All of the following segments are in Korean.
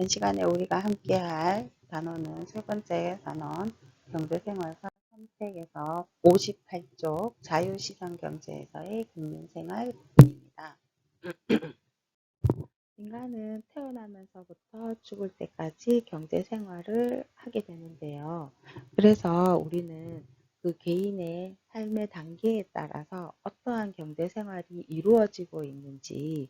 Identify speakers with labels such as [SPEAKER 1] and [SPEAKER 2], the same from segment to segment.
[SPEAKER 1] 이번 시간에 우리가 함께 할 단원은 세 번째 단원 경제생활과 선택에서 58쪽 자유시장경제에서의 국민생활입니다. 인간은 태어나면서부터 죽을 때까지 경제생활을 하게 되는데요. 그래서 우리는 그 개인의 삶의 단계에 따라서 어떠한 경제생활이 이루어지고 있는지에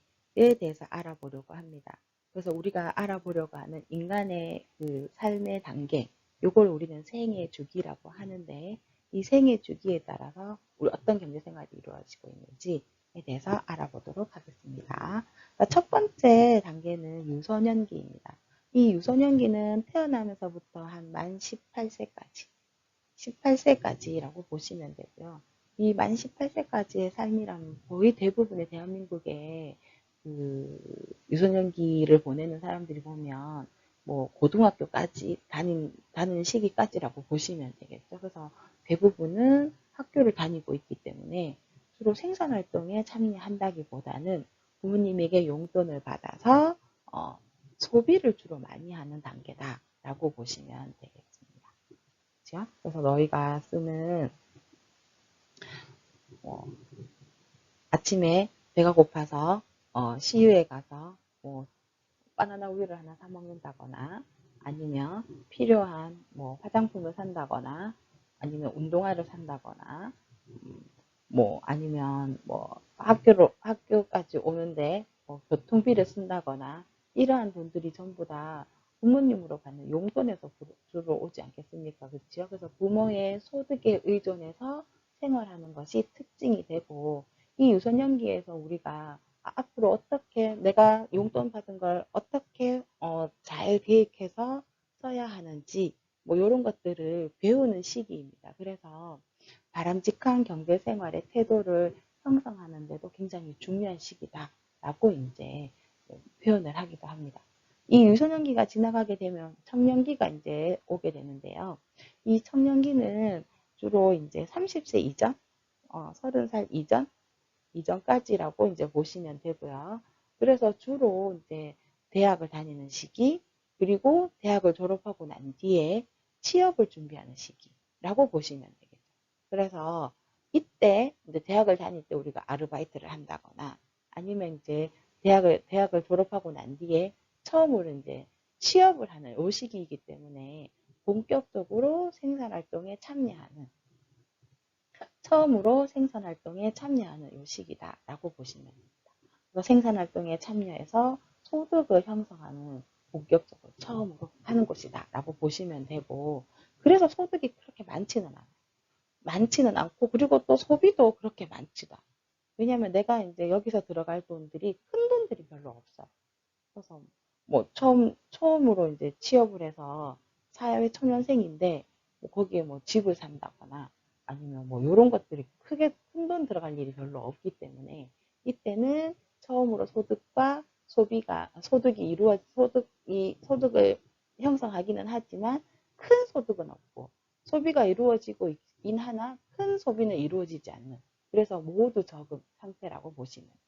[SPEAKER 1] 대해서 알아보려고 합니다. 그래서 우리가 알아보려고 하는 인간의 그 삶의 단계, 이걸 우리는 생애 주기라고 하는데, 이 생애 주기에 따라서 우리 어떤 경제생활이 이루어지고 있는지에 대해서 알아보도록 하겠습니다. 첫 번째 단계는 유소년기입니다. 이 유소년기는 태어나면서부터 한 만 18세까지라고 보시면 되고요. 이 만 18세까지의 삶이라면 거의 대부분의 대한민국의 그 유소년기를 보내는 사람들이 보면 뭐 고등학교까지 다니는 시기까지라고 보시면 되겠죠. 그래서 대부분은 학교를 다니고 있기 때문에 주로 생산활동에 참여한다기보다는 부모님에게 용돈을 받아서 소비를 주로 많이 하는 단계다라고 보시면 되겠습니다. 그렇죠? 그래서 너희가 쓰는 아침에 배가 고파서 CU에 가서 뭐 바나나 우유를 하나 사 먹는다거나 아니면 필요한 뭐 화장품을 산다거나 아니면 운동화를 산다거나 뭐 아니면 뭐 학교까지 오는데 뭐 교통비를 쓴다거나 이러한 돈들이 전부 다 부모님으로 받는 용돈에서 주로 오지 않겠습니까? 그렇죠? 그래서 부모의 소득에 의존해서 생활하는 것이 특징이 되고 이 유소년기에서 우리가 앞으로 어떻게 내가 용돈 받은 걸 어떻게 잘 계획해서 써야 하는지 뭐 이런 것들을 배우는 시기입니다. 그래서 바람직한 경제생활의 태도를 형성하는 데도 굉장히 중요한 시기다라고 이제 표현을 하기도 합니다. 이 유소년기가 지나가게 되면 청년기가 이제 오게 되는데요. 이 청년기는 주로 이제 30세 이전, 30살 이전까지라고 이제 보시면 되고요. 그래서 주로 이제 대학을 다니는 시기, 그리고 대학을 졸업하고 난 뒤에 취업을 준비하는 시기라고 보시면 되겠죠. 그래서 이때 이제 대학을 다닐 때 우리가 아르바이트를 한다거나 아니면 이제 대학을 졸업하고 난 뒤에 처음으로 이제 취업을 하는 요 시기이기 때문에 본격적으로 생산활동에 처음으로 생산활동에 참여하는 요 시기다라고 보시면 됩니다. 그래서 생산활동에 참여해서 소득을 형성하는 본격적으로 처음으로 하는 곳이다라고 보시면 되고, 그래서 소득이 그렇게 많지는 않고, 그리고 또 소비도 그렇게 많지도 않아요. 왜냐하면 내가 이제 여기서 들어갈 돈들이 큰 돈들이 별로 없어요. 그래서 뭐 처음으로 이제 취업을 해서 사회 초년생인데 뭐 거기에 뭐 집을 산다거나 아니면 뭐 이런 것들이 크게 큰 돈 들어갈 일이 별로 없기 때문에 이때는 처음으로 소득과 소득을 형성하기는 하지만 큰 소득은 없고 소비가 이루어지고 있긴 하나 큰 소비는 이루어지지 않는, 그래서 모두 적은 상태라고 보시면 돼요.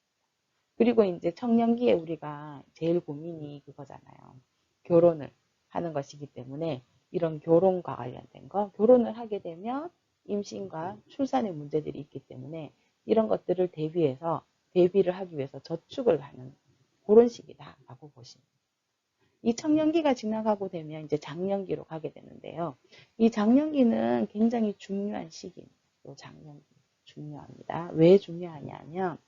[SPEAKER 1] 그리고 이제 청년기에 우리가 제일 고민이 그거잖아요. 결혼을 하는 것이기 때문에 이런 결혼과 관련된 거, 결혼을 하게 되면 임신과 출산의 문제들이 있기 때문에 이런 것들을 대비를 하기 위해서 저축을 하는 그런 시기다라고 보시면 돼요. 이 청년기가 지나가고 되면 이제 장년기로 가게 되는데요. 이 장년기는 굉장히 중요한 시기입니다. 이 장년기 중요합니다. 왜 중요하냐면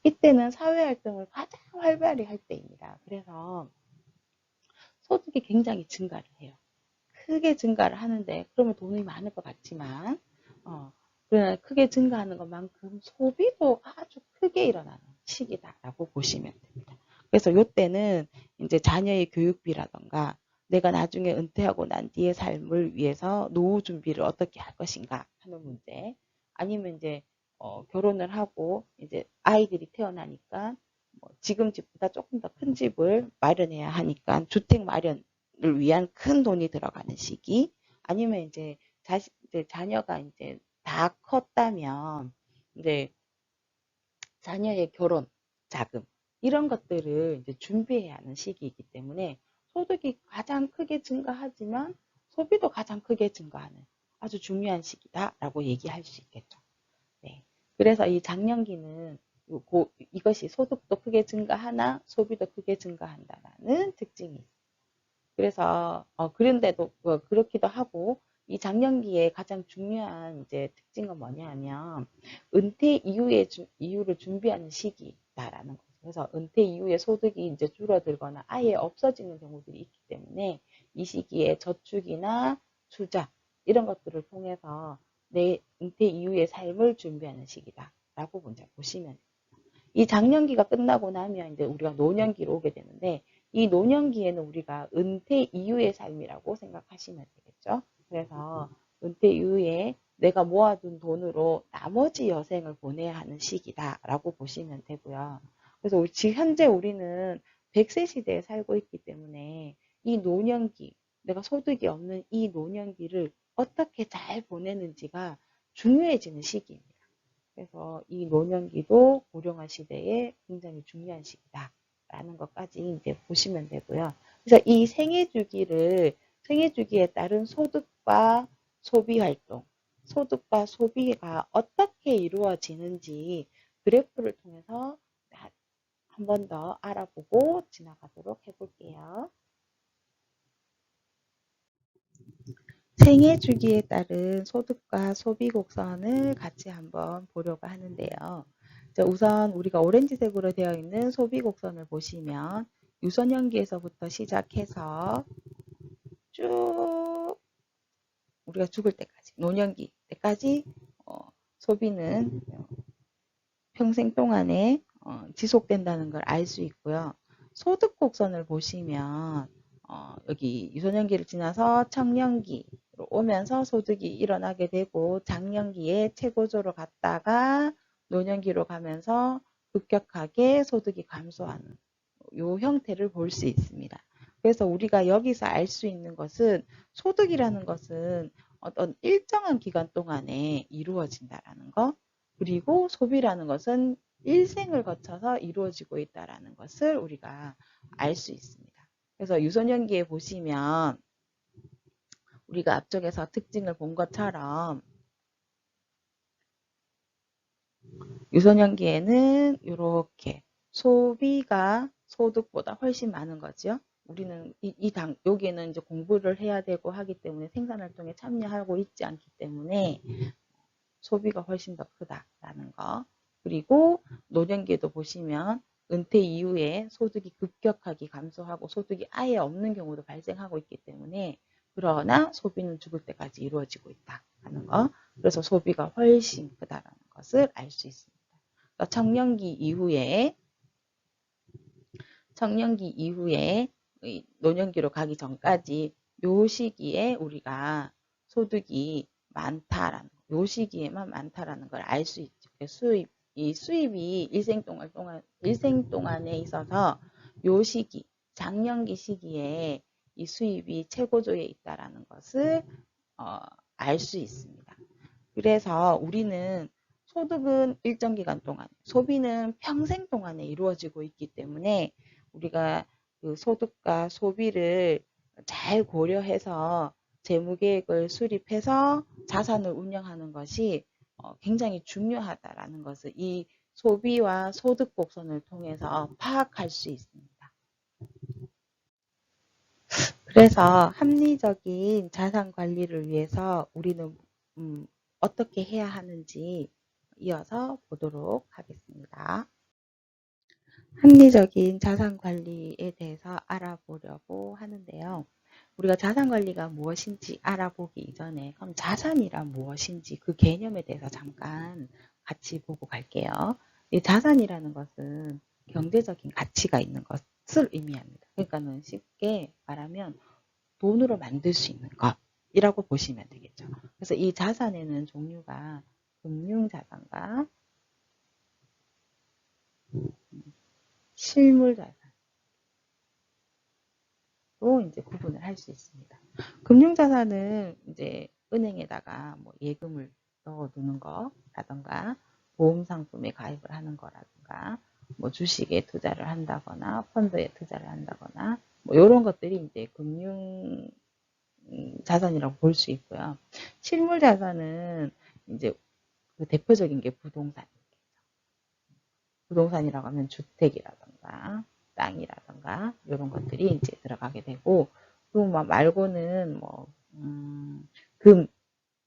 [SPEAKER 1] 이때는 사회활동을 가장 활발히 할 때입니다. 그래서 소득이 굉장히 증가를 해요. 크게 증가를 하는데 그러면 돈이 많을 것 같지만 그러나 크게 증가하는 것만큼 소비도 아주 크게 일어나는 시기다라고 보시면 됩니다. 그래서 이때는 이제 자녀의 교육비라던가 내가 나중에 은퇴하고 난 뒤의 삶을 위해서 노후 준비를 어떻게 할 것인가 하는 문제, 아니면 이제 결혼을 하고 이제 아이들이 태어나니까 뭐 지금 집보다 조금 더 큰 집을 마련해야 하니까 주택 마련을 위한 큰 돈이 들어가는 시기, 아니면 이제 자녀가 이제 다 컸다면 이제 자녀의 결혼 자금 이런 것들을 이제 준비해야 하는 시기이기 때문에 소득이 가장 크게 증가하지만 소비도 가장 크게 증가하는 아주 중요한 시기다라고 얘기할 수 있겠죠. 네. 그래서 이 장년기는 이것이 소득도 크게 증가하나 소비도 크게 증가한다라는 특징이 있습니다. 그래서 그런데도 그렇기도 하고 이 장년기의 가장 중요한 이제 특징은 뭐냐면 은퇴 이후를 준비하는 시기다라는 거죠. 그래서 은퇴 이후에 소득이 이제 줄어들거나 아예 없어지는 경우들이 있기 때문에 이 시기에 저축이나 투자 이런 것들을 통해서 내 은퇴 이후의 삶을 준비하는 시기다라고 먼저 보시면 됩니다. 이 장년기가 끝나고 나면 이제 우리가 노년기로 오게 되는데 이 노년기에는 우리가 은퇴 이후의 삶이라고 생각하시면 되겠죠. 그래서 은퇴 이후에 내가 모아둔 돈으로 나머지 여생을 보내야 하는 시기다라고 보시면 되고요. 그래서 지금 현재 우리는 100세 시대에 살고 있기 때문에 이 노년기, 내가 소득이 없는 이 노년기를 어떻게 잘 보내는지가 중요해지는 시기입니다. 그래서 이 노년기도 고령화 시대에 굉장히 중요한 시기다라는 것까지 이제 보시면 되고요. 그래서 이 생애 주기에 따른 소득과 소비 활동, 소득과 소비가 어떻게 이루어지는지 그래프를 통해서 한 번 더 알아보고 지나가도록 해볼게요. 생애 주기에 따른 소득과 소비 곡선을 같이 한번 보려고 하는데요. 우선 우리가 오렌지색으로 되어 있는 소비 곡선을 보시면 유소년기에서부터 시작해서 쭉 우리가 죽을 때까지, 노년기 때까지 소비는 평생 동안에 지속된다는 걸 알 수 있고요. 소득 곡선을 보시면 여기 유소년기를 지나서 청년기로 오면서 소득이 일어나게 되고 장년기에 최고조로 갔다가 노년기로 가면서 급격하게 소득이 감소하는 이 형태를 볼 수 있습니다. 그래서 우리가 여기서 알 수 있는 것은 소득이라는 것은 어떤 일정한 기간 동안에 이루어진다라는 거, 그리고 소비라는 것은 일생을 거쳐서 이루어지고 있다는 것을 우리가 알 수 있습니다. 그래서 유소년기에 보시면 우리가 앞쪽에서 특징을 본 것처럼 유소년기에는 이렇게 소비가 소득보다 훨씬 많은 거죠. 우리는 여기에는 이제 공부를 해야 되고 하기 때문에 생산활동에 참여하고 있지 않기 때문에 소비가 훨씬 더 크다라는 거. 그리고 노년기에도 보시면 은퇴 이후에 소득이 급격하게 감소하고 소득이 아예 없는 경우도 발생하고 있기 때문에 그러나 소비는 죽을 때까지 이루어지고 있다는 거. 그래서 소비가 훨씬 크다라는 것을 알 수 있습니다. 그러니까 청년기 이후에 노년기로 가기 전까지 요 시기에 우리가 소득이 많다라는 요 시기에만 많다라는 걸 알 수 있죠. 수입이 일생 동안에 있어서 요 시기, 장년기 시기에 이 수입이 최고조에 있다라는 것을 알 수 있습니다. 그래서 우리는 소득은 일정 기간 동안, 소비는 평생 동안에 이루어지고 있기 때문에 우리가 그 소득과 소비를 잘 고려해서 재무계획을 수립해서 자산을 운영하는 것이 굉장히 중요하다라는 것을 이 소비와 소득 곡선을 통해서 파악할 수 있습니다. 그래서 합리적인 자산 관리를 위해서 우리는 어떻게 해야 하는지 이어서 보도록 하겠습니다. 합리적인 자산 관리에 대해서 알아보려고 하는데요. 우리가 자산 관리가 무엇인지 알아보기 이전에 그럼 자산이란 무엇인지 그 개념에 대해서 잠깐 같이 보고 갈게요. 이 자산이라는 것은 경제적인 가치가 있는 것을 의미합니다. 그러니까는 쉽게 말하면 돈으로 만들 수 있는 것이라고 보시면 되겠죠. 그래서 이 자산에는 종류가 금융자산과 실물자산으로 이제 구분을 할 수 있습니다. 금융자산은 이제 은행에다가 뭐 예금을 넣어두는 거라던가 보험상품에 가입을 하는 거라든가 뭐 주식에 투자를 한다거나 펀드에 투자를 한다거나 뭐 이런 것들이 이제 금융 자산이라고 볼 수 있고요. 실물 자산은 이제 그 대표적인 게 부동산. 부동산이라고 하면 주택이라던가 땅이라던가 이런 것들이 이제 들어가게 되고, 또 말고는 뭐 금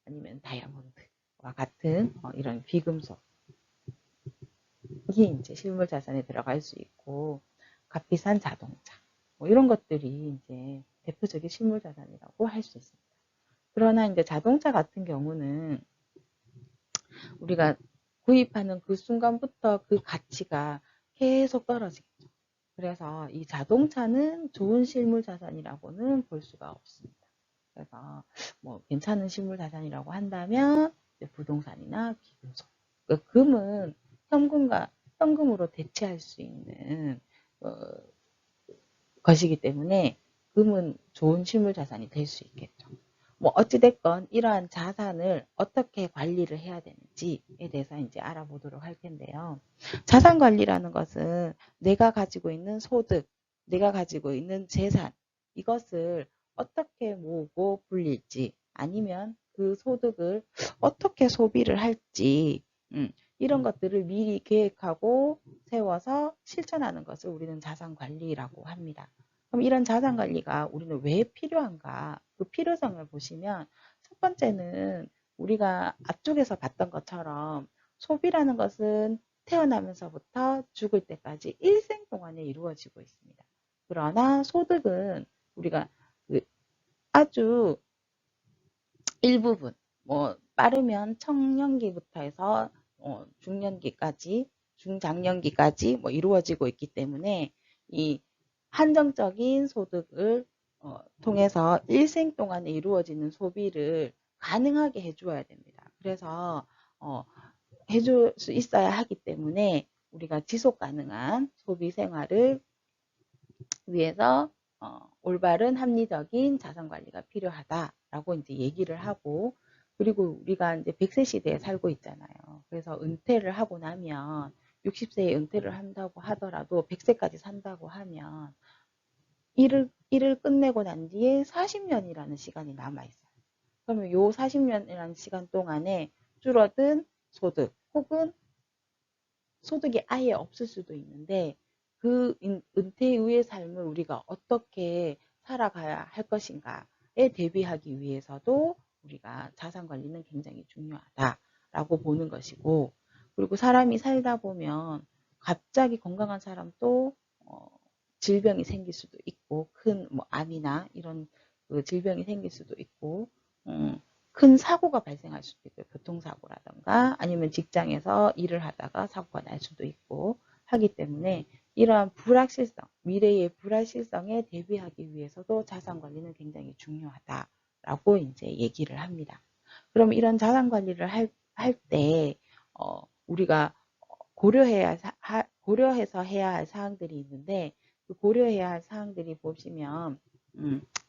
[SPEAKER 1] 아니면 다이아몬드와 같은 이런 비금속, 이게 이제 실물 자산에 들어갈 수 있고, 값비싼 자동차 뭐 이런 것들이 이제 대표적인 실물 자산이라고 할 수 있습니다. 그러나 이제 자동차 같은 경우는 우리가 구입하는 그 순간부터 그 가치가 계속 떨어지겠죠. 그래서 이 자동차는 좋은 실물 자산이라고는 볼 수가 없습니다. 그래서 뭐 괜찮은 실물 자산이라고 한다면 부동산이나 비금속. 그러니까 금은 현금으로 대체할 수 있는 것이기 때문에 금은 좋은 실물 자산이 될 수 있겠죠. 뭐 어찌됐건 이러한 자산을 어떻게 관리를 해야 되는지에 대해서 이제 알아보도록 할 텐데요. 자산 관리라는 것은 내가 가지고 있는 소득, 내가 가지고 있는 재산, 이것을 어떻게 모으고 불릴지, 아니면 그 소득을 어떻게 소비를 할지, 이런 것들을 미리 계획하고 세워서 실천하는 것을 우리는 자산 관리라고 합니다. 그럼 이런 자산 관리가 우리는 왜 필요한가? 그 필요성을 보시면, 첫 번째는 우리가 앞쪽에서 봤던 것처럼 소비라는 것은 태어나면서부터 죽을 때까지 일생 동안에 이루어지고 있습니다. 그러나 소득은 우리가 그 아주 일부분, 뭐 빠르면 청년기부터 해서 중년기까지, 중장년기까지 뭐 이루어지고 있기 때문에, 이 한정적인 소득을 통해서 일생 동안에 이루어지는 소비를 가능하게 해주어야 됩니다. 그래서 해줄 수 있어야 하기 때문에 우리가 지속 가능한 소비 생활을 위해서 올바른 합리적인 자산 관리가 필요하다라고 이제 얘기를 하고, 그리고 우리가 이제 100세 시대에 살고 있잖아요. 그래서 은퇴를 하고 나면 60세에 은퇴를 한다고 하더라도 100세까지 산다고 하면 일을 끝내고 난 뒤에 40년이라는 시간이 남아 있어요. 그러면 요 40년이라는 시간 동안에 줄어든 소득, 혹은 소득이 아예 없을 수도 있는데, 그 은퇴 이후의 삶을 우리가 어떻게 살아가야 할 것인가에 대비하기 위해서도 우리가 자산 관리는 굉장히 중요하다라고 보는 것이고, 그리고 사람이 살다 보면 갑자기 건강한 사람도 질병이 생길 수도 있고, 큰 뭐 암이나 이런 그 질병이 생길 수도 있고, 큰 사고가 발생할 수도 있고요. 교통사고라든가 아니면 직장에서 일을 하다가 사고가 날 수도 있고 하기 때문에, 이러한 불확실성, 미래의 불확실성에 대비하기 위해서도 자산 관리는 굉장히 중요하다라고 이제 얘기를 합니다. 그럼 이런 자산 관리를 할 때 우리가 고려해서 해야 할 사항들이 있는데, 그 고려해야 할 사항들이 보시면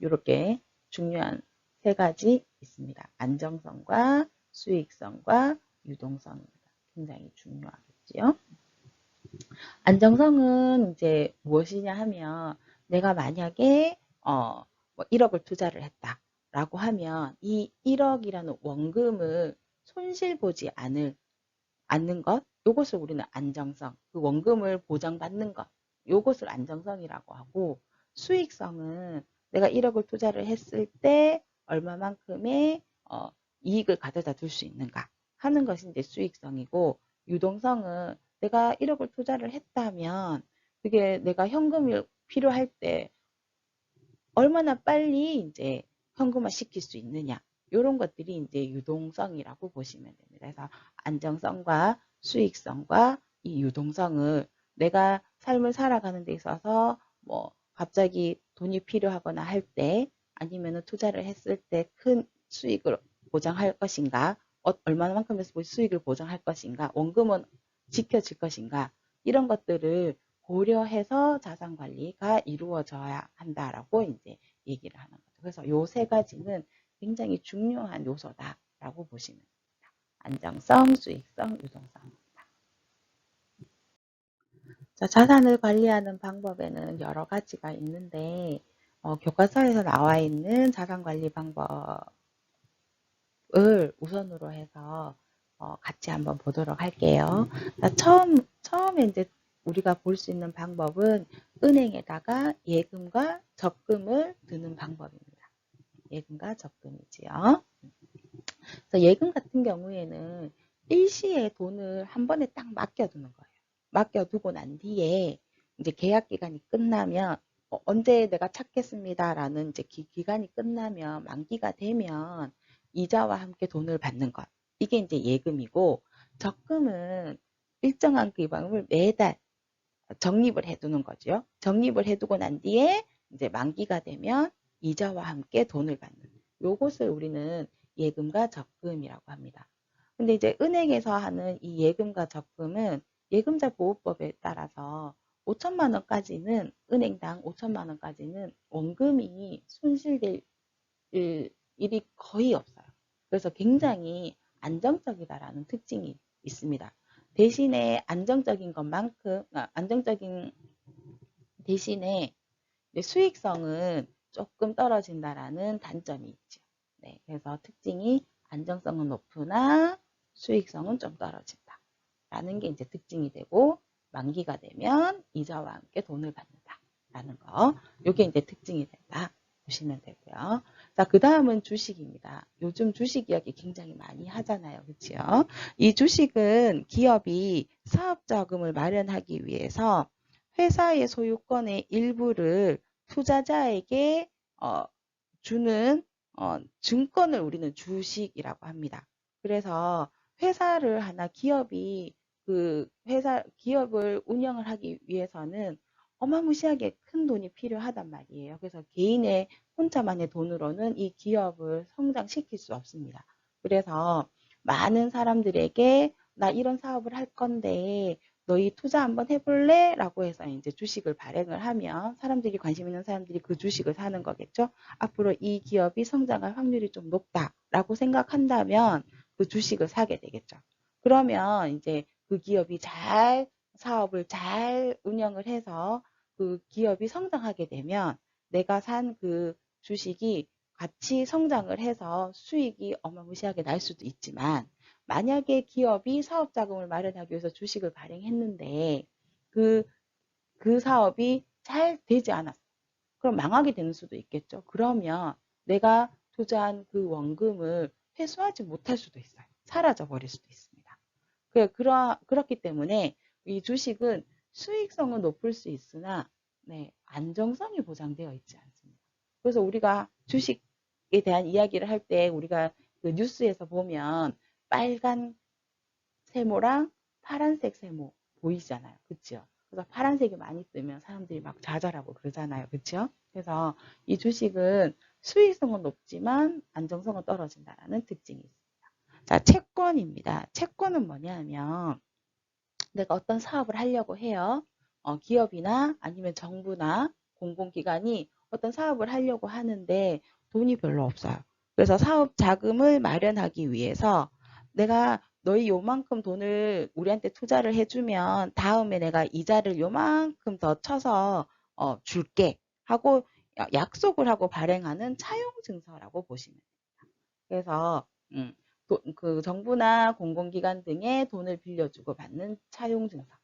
[SPEAKER 1] 이렇게 중요한 세 가지 있습니다. 안정성과 수익성과 유동성입니다. 굉장히 중요하겠지요. 안정성은 이제 무엇이냐 하면, 내가 만약에 뭐 1억을 투자를 했다라고 하면 이 1억이라는 원금을 손실 보지 않는 것, 요것을 우리는 안정성, 그 원금을 보장받는 것, 요것을 안정성이라고 하고, 수익성은 내가 1억을 투자를 했을 때 얼마만큼의 이익을 가져다 줄 수 있는가 하는 것이 이제 수익성이고, 유동성은 내가 1억을 투자를 했다면 그게 내가 현금이 필요할 때 얼마나 빨리 이제 현금화 시킬 수 있느냐, 이런 것들이 이제 유동성이라고 보시면 됩니다. 그래서 안정성과 수익성과 이 유동성을, 내가 삶을 살아가는 데 있어서 뭐 갑자기 돈이 필요하거나 할 때, 아니면 투자를 했을 때 큰 수익을 보장할 것인가, 얼마만큼의 수익을 보장할 것인가, 원금은 지켜질 것인가, 이런 것들을 고려해서 자산 관리가 이루어져야 한다라고 이제 얘기를 하는 거죠. 그래서 요 세 가지는 굉장히 중요한 요소다라고 보시면 됩니다. 안정성, 수익성, 유동성. 자, 자산을 관리하는 방법에는 여러 가지가 있는데 교과서에서 나와 있는 자산 관리 방법을 우선으로 해서 같이 한번 보도록 할게요. 자, 처음에 이제 우리가 볼 수 있는 방법은 은행에다가 예금과 적금을 드는 방법입니다. 예금과 적금이지요. 그래서 예금 같은 경우에는 일시에 돈을 한 번에 딱 맡겨두는 거예요. 맡겨두고 난 뒤에 이제 계약 기간이 끝나면 언제 내가 찾겠습니다라는 이제 기간이 끝나면 만기가 되면 이자와 함께 돈을 받는 것. 이게 이제 예금이고 적금은 일정한 기간을 매달 적립을 해두는 거죠. 적립을 해두고 난 뒤에 이제 만기가 되면 이자와 함께 돈을 받는. 요것을 우리는 예금과 적금이라고 합니다. 근데 이제 은행에서 하는 이 예금과 적금은 예금자 보호법에 따라서 5천만 원까지는 은행당 5천만 원까지는 원금이 손실될 일이 거의 없어요. 그래서 굉장히 안정적이다라는 특징이 있습니다. 대신에 안정적인 것만큼 안정적인 대신에 수익성은 조금 떨어진다라는 단점이 있죠. 네, 그래서 특징이 안정성은 높으나 수익성은 좀 떨어진다라는 게 이제 특징이 되고 만기가 되면 이자와 함께 돈을 받는다라는 거. 이게 이제 특징이 된다 보시면 되고요. 자, 그 다음은 주식입니다. 요즘 주식 이야기 굉장히 많이 하잖아요. 그렇죠? 이 주식은 기업이 사업 자금을 마련하기 위해서 회사의 소유권의 일부를 투자자에게 주는 증권을 우리는 주식이라고 합니다. 그래서 회사를 하나 기업이 그 회사 기업을 운영을 하기 위해서는 어마무시하게 큰 돈이 필요하단 말이에요. 그래서 개인의 혼자만의 돈으로는 이 기업을 성장시킬 수 없습니다. 그래서 많은 사람들에게 나 이런 사업을 할 건데 너희 투자 한번 해볼래? 라고 해서 이제 주식을 발행을 하면 사람들이 관심 있는 사람들이 그 주식을 사는 거겠죠. 앞으로 이 기업이 성장할 확률이 좀 높다라고 생각한다면 그 주식을 사게 되겠죠. 그러면 이제 그 기업이 사업을 잘 운영을 해서 그 기업이 성장하게 되면 내가 산 그 주식이 같이 성장을 해서 수익이 어마무시하게 날 수도 있지만 만약에 기업이 사업 자금을 마련하기 위해서 주식을 발행했는데 그, 그 사업이 잘 되지 않았어. 그럼 망하게 되는 수도 있겠죠. 그러면 내가 투자한 그 원금을 회수하지 못할 수도 있어요. 사라져 버릴 수도 있습니다. 그렇기 때문에 이 주식은 수익성은 높을 수 있으나 네, 안정성이 보장되어 있지 않습니다. 그래서 우리가 주식에 대한 이야기를 할 때 우리가 그 뉴스에서 보면 빨간 세모랑 파란색 세모 보이잖아요. 그렇죠? 그래서 파란색이 많이 뜨면 사람들이 막 좌절하고 그러잖아요. 그렇죠? 그래서 이 주식은 수익성은 높지만 안정성은 떨어진다는 특징이 있습니다. 자, 채권입니다. 채권은 뭐냐면 내가 어떤 사업을 하려고 해요. 기업이나 아니면 정부나 공공기관이 어떤 사업을 하려고 하는데 돈이 별로 없어요. 그래서 사업 자금을 마련하기 위해서 내가 너희 요만큼 돈을 우리한테 투자를 해주면 다음에 내가 이자를 요만큼 더 쳐서 줄게 하고 약속을 하고 발행하는 차용증서라고 보시면 됩니다. 그래서 그 정부나 공공기관 등에 돈을 빌려주고 받는 차용증서.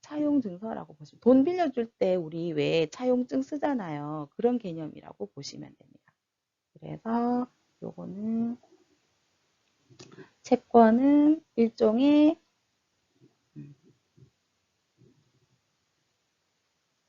[SPEAKER 1] 차용증서라고 보시면 돈 빌려줄 때 우리 왜 차용증 쓰잖아요. 그런 개념이라고 보시면 됩니다. 그래서 요거는 채권은 일종의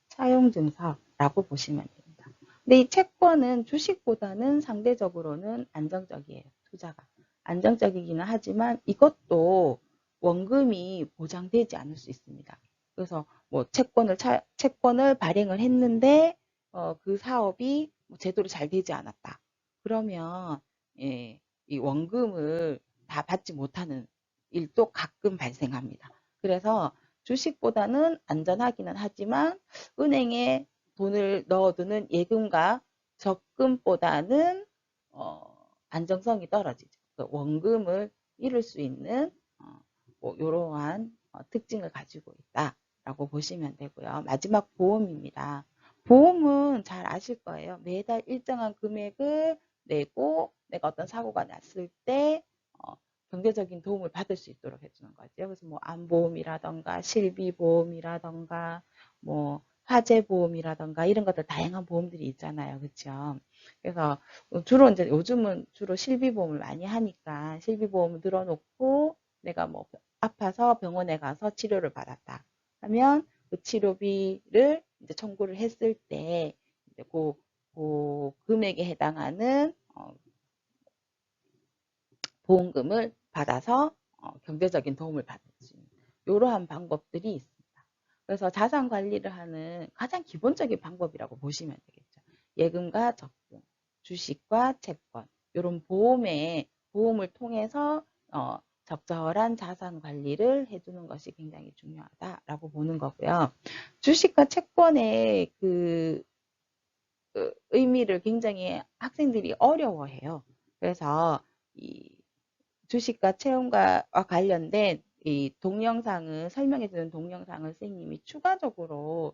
[SPEAKER 1] 차용증서라고 보시면 됩니다. 근데 이 채권은 주식보다는 상대적으로는 안정적이에요. 투자가. 안정적이기는 하지만 이것도 원금이 보장되지 않을 수 있습니다. 그래서 뭐 채권을 발행을 했는데 그 사업이 제대로 잘 되지 않았다. 그러면 예, 이 원금을 다 받지 못하는 일도 가끔 발생합니다. 그래서 주식보다는 안전하기는 하지만 은행에 돈을 넣어두는 예금과 적금보다는 안정성이 떨어지죠. 그 원금을 잃을 수 있는 뭐 이러한 특징을 가지고 있다. 라고 보시면 되고요. 마지막 보험입니다. 보험은 잘 아실 거예요. 매달 일정한 금액을 내고 내가 어떤 사고가 났을 때 경제적인 도움을 받을 수 있도록 해주는 거죠. 그래서 뭐 암보험이라던가 실비보험이라던가 뭐 화재보험이라던가 이런 것들 다양한 보험들이 있잖아요. 그렇죠? 그래서 주로 이제 요즘은 주로 실비보험을 많이 하니까 실비보험을 들어놓고 내가 뭐 아파서 병원에 가서 치료를 받았다 하면 그 치료비를 이제 청구를 했을 때 이제 그 금액에 해당하는 보험금을 받아서 경제적인 도움을 받을 수 있는 이러한 방법들이 있습니다. 그래서 자산 관리를 하는 가장 기본적인 방법이라고 보시면 되겠죠. 예금과 적금, 주식과 채권 이런 보험을 통해서 적절한 자산 관리를 해주는 것이 굉장히 중요하다라고 보는 거고요. 주식과 채권의 그 의미를 굉장히 학생들이 어려워해요. 그래서 이 주식과 채용과 관련된 이 동영상을 설명해주는 동영상을 선생님이 추가적으로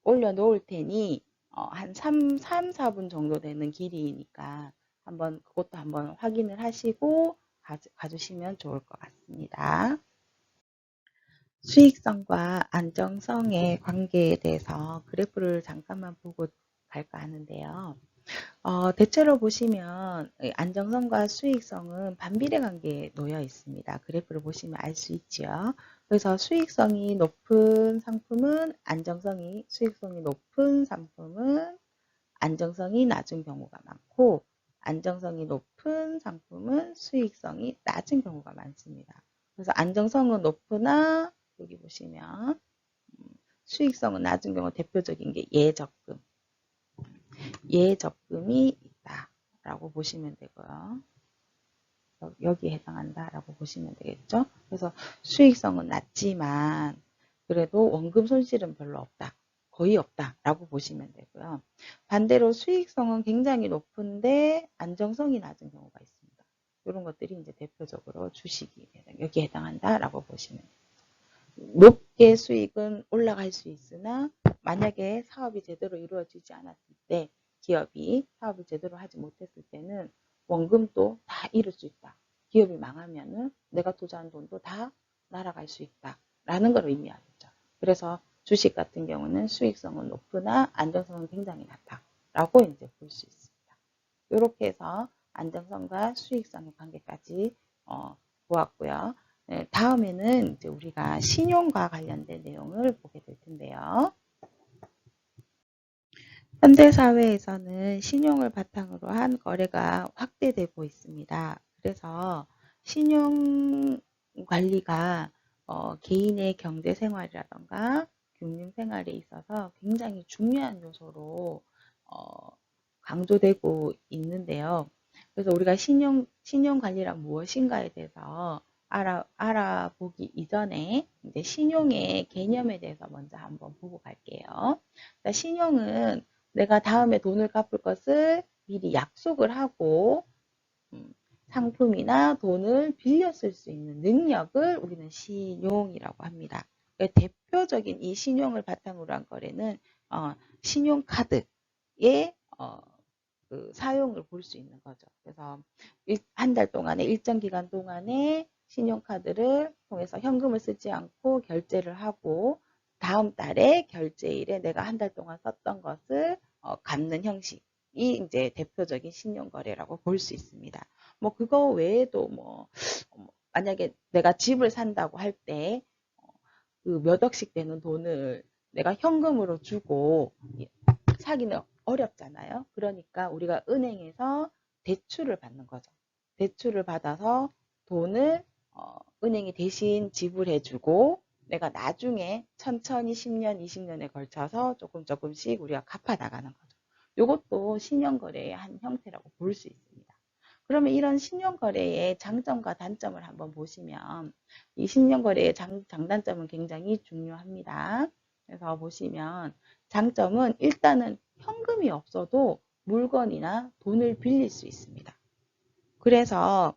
[SPEAKER 1] 올려놓을 테니 한 4분 정도 되는 길이니까 그것도 한번 확인을 하시고 가주시면 좋을 것 같습니다. 수익성과 안정성의 관계에 대해서 그래프를 잠깐만 보고 갈까 하는데요. 대체로 보시면 안정성과 수익성은 반비례 관계에 놓여 있습니다. 그래프를 보시면 알 수 있죠. 그래서 수익성이 높은 상품은 수익성이 높은 상품은 안정성이 낮은 경우가 많고, 안정성이 높은 상품은 수익성이 낮은 경우가 많습니다. 그래서 안정성은 높으나 여기 보시면 수익성은 낮은 경우 대표적인 게 예적금. 예적금이 있다라고 보시면 되고요. 여기에 해당한다라고 보시면 되겠죠. 그래서 수익성은 낮지만 그래도 원금 손실은 별로 없다. 거의 없다라고 보시면 되고요. 반대로 수익성은 굉장히 높은데 안정성이 낮은 경우가 있습니다. 이런 것들이 이제 대표적으로 주식이 여기에 해당한다라고 보시면 됩니다. 높게 수익은 올라갈 수 있으나 만약에 사업이 제대로 이루어지지 않았을 때 기업이 사업을 제대로 하지 못했을 때는 원금도 다 잃을 수 있다. 기업이 망하면은 내가 투자한 돈도 다 날아갈 수 있다. 라는 걸 의미하겠죠. 그래서 주식 같은 경우는 수익성은 높으나 안정성은 굉장히 낮다. 라고 이제 볼 수 있습니다. 이렇게 해서 안정성과 수익성의 관계까지 보았고요. 네, 다음에는 이제 우리가 신용과 관련된 내용을 보게 될 텐데요. 현대 사회에서는 신용을 바탕으로 한 거래가 확대되고 있습니다. 그래서 신용 관리가 개인의 경제 생활이라던가 금융 생활에 있어서 굉장히 중요한 요소로 강조되고 있는데요. 그래서 우리가 신용 관리란 무엇인가에 대해서 알아보기 이전에 이제 신용의 개념에 대해서 먼저 한번 보고 갈게요. 신용은 내가 다음에 돈을 갚을 것을 미리 약속을 하고 상품이나 돈을 빌려 쓸 수 있는 능력을 우리는 신용이라고 합니다. 대표적인 이 신용을 바탕으로 한 거래는 신용카드의 그 사용을 볼 수 있는 거죠. 그래서 한 달 동안에 일정 기간 동안에 신용카드를 통해서 현금을 쓰지 않고 결제를 하고 다음 달에 결제일에 내가 한 달 동안 썼던 것을 갚는 형식이 이제 대표적인 신용거래라고 볼 수 있습니다. 뭐 그거 외에도 만약에 내가 집을 산다고 할 때 그 몇 억씩 되는 돈을 내가 현금으로 주고 사기는 어렵잖아요. 그러니까 우리가 은행에서 대출을 받는 거죠. 대출을 받아서 돈을 은행이 대신 지불해주고 내가 나중에 천천히 10년, 20년에 걸쳐서 조금씩 우리가 갚아 나가는 거죠. 이것도 신용거래의 한 형태라고 볼 수 있습니다. 그러면 이런 신용거래의 장점과 단점을 한번 보시면 이 신용거래의 장단점은 굉장히 중요합니다. 그래서 보시면 장점은 일단은 현금이 없어도 물건이나 돈을 빌릴 수 있습니다. 그래서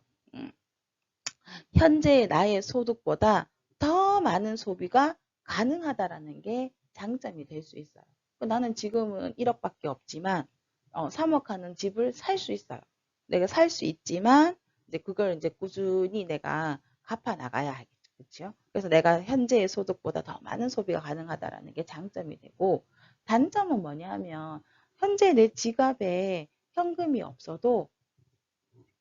[SPEAKER 1] 현재의 나의 소득보다 더 많은 소비가 가능하다라는 게 장점이 될 수 있어요. 나는 지금은 1억밖에 없지만 3억 하는 집을 살 수 있어요. 내가 살 수 있지만 이제 그걸 이제 꾸준히 내가 갚아 나가야 하겠죠. 그렇죠? 그래서 내가 현재의 소득보다 더 많은 소비가 가능하다라는 게 장점이 되고, 단점은 뭐냐면 현재 내 지갑에 현금이 없어도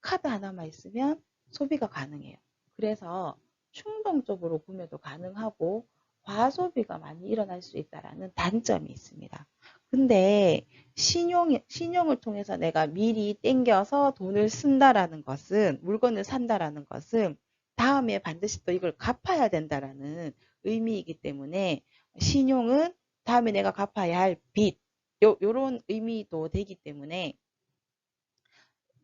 [SPEAKER 1] 카드 하나만 있으면 소비가 가능해요. 그래서 충동적으로 구매도 가능하고 과소비가 많이 일어날 수 있다는 단점이 있습니다. 근데 신용을 통해서 내가 미리 땡겨서 돈을 쓴다라는 것은, 물건을 산다라는 것은 다음에 반드시 또 이걸 갚아야 된다라는 의미이기 때문에, 신용은 다음에 내가 갚아야 할 빚, 요런 의미도 되기 때문에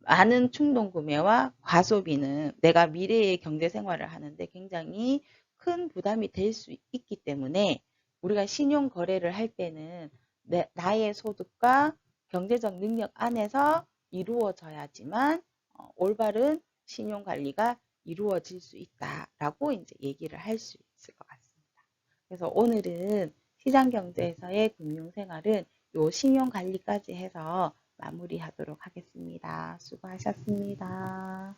[SPEAKER 1] 많은 충동 구매와 과소비는 내가 미래의 경제 생활을 하는데 굉장히 큰 부담이 될 수 있기 때문에, 우리가 신용 거래를 할 때는 나의 소득과 경제적 능력 안에서 이루어져야지만 올바른 신용 관리가 이루어질 수 있다라고 이제 얘기를 할 수 있을 것 같습니다. 그래서 오늘은 시장 경제에서의 금융 생활은 요 신용 관리까지 해서 마무리하도록 하겠습니다. 수고하셨습니다.